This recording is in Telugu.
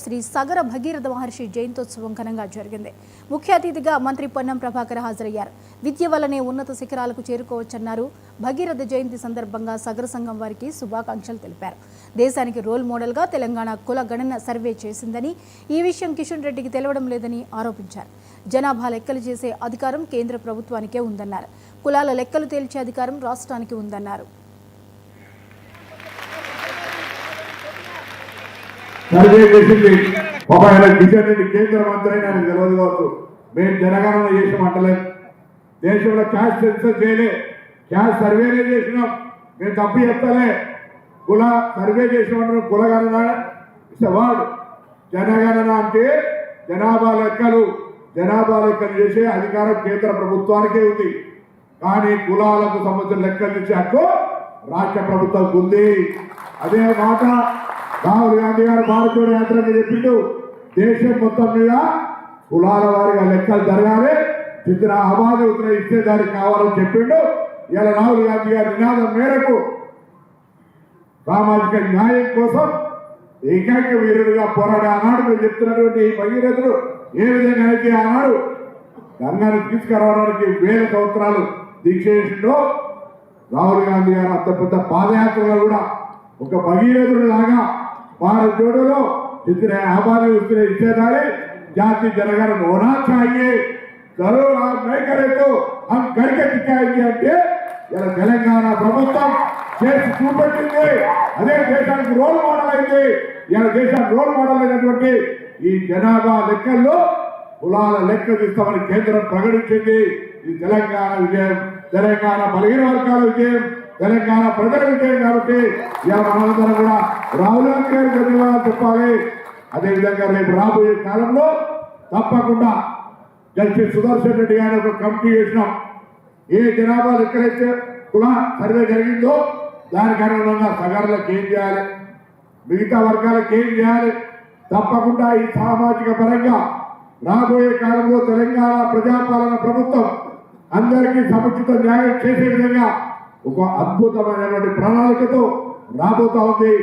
శ్రీ సగర భగీరథ మహర్షి జయంతోత్సవం ఘనంగా జరిగింది. ముఖ్య అతిథిగా మంత్రి పొన్నం ప్రభాకర్ హాజరయ్యారు. విద్య వల్లనే ఉన్నత శిఖరాలకు చేరుకోవచ్చన్నారు. భగీరథ జయంతి సందర్భంగా సగర సంఘం వారికి శుభాకాంక్షలు తెలిపారు. దేశానికి రోల్ మోడల్గా తెలంగాణ కుల గణన సర్వే చేసిందని, ఈ విషయం కిషన్ రెడ్డికి తెలవడం లేదని ఆరోపించారు. జనాభా లెక్కలు చేసే అధికారం కేంద్ర ప్రభుత్వానికే ఉందన్నారు. కులాల లెక్కలు తేల్చే అధికారం రాష్ట్రానికి ఉందన్నారు. సర్వే చేసింది ఆయన కిషన్ రెడ్డి కేంద్ర మంత్రి అయినా తెలియదు కావచ్చు. మేము జనగణన చేసామంటలేదు, దేశంలో క్యాష్ సెన్సర్ చేయలే, క్యాష్ సర్వేనే చేసినాం. మేము తప్పు చెప్తలే, కుల సర్వే చేసినామంటారు. కులగణన ఇట్స్ వర్డ్. జనగణన అంటే జనాభా లెక్కలు చేసే అధికారం కేంద్ర ప్రభుత్వానికే ఉంది. కానీ కులాలకు సంబంధించిన లెక్కలు ఇచ్చే హక్కు రాష్ట్ర ప్రభుత్వానికి ఉంది. అదే మాట రాహుల్ గాంధీ గారు భారత్ జోడో యాత్రగా చెప్పిండు, దేశం మొత్తం మీద కులాల వారిగా లెక్కలు జరగాలి, చిత్ర అవాది ఉత్తర ఇచ్చేదానికి కావాలని చెప్పిండు. ఇలా రాహుల్ గాంధీ గారి నినాదం మేరకు సామాజిక న్యాయం కోసం ఏకైక వీరుడిగా పోరాడే ఆనాడు మీరు చెప్తున్నటువంటి ఈ భగీరథుడు ఏ విధంగా అయితే ఆనాడు గంగాను తీసుకురావడానికి 1000 సంవత్సరాలు దీక్ష చేసిండో, రాహుల్ గాంధీ గారు అంత పెద్ద పాదయాత్రలో కూడా ఒక భగీరథుడు లాగా भारत जोड़ो जितने हमारे उतने हिस्सेदारी जाति जनगणना होना चाहिए। जरूर आप नहीं करें तो हम करके दिखाएंगे అంటే ఇలా తెలంగాణ ప్రభుత్వం చేసి చూపెట్టింది. అదే దేశానికి రోల్ మోడల్ అయింది. ఇలా దేశానికి రోల్ మోడల్ అయినటువంటి ఈ జనాభా లెక్కల్లో కులాల లెక్క తీస్తామని కేంద్రం ప్రకటించింది. ఇది తెలంగాణ విజయం, తెలంగాణ బలహీన వర్గాల విజయం, తెలంగాణ ప్రజల విజయం. కాబట్టి ఇలా మనందరం కూడా రాహుల్ గాంధీ గారికి ధన్యవాదాలు చెప్పాలి. అదేవిధంగా రేపు రాబోయే కాలంలో తప్పకుండా జస్టిస్ సుదర్శన్ రెడ్డి గారి ఒక కమిటీ చేసినాం. ఏ జనాభా ఎక్కడైతే కుల సర్వే జరిగిందో దానికి అనుగుణంగా సగర్లకు ఏం చేయాలి, మిగతా వర్గాలకు ఏం చేయాలి, తప్పకుండా ఈ సామాజిక పరంగా రాబోయే కాలంలో తెలంగాణ ప్రజాపాలన ప్రభుత్వం అందరికీ సముచిత న్యాయం చేసే విధంగా ఒక అద్భుతమైనటువంటి ప్రణాళికతో రాబోతా ఉంది.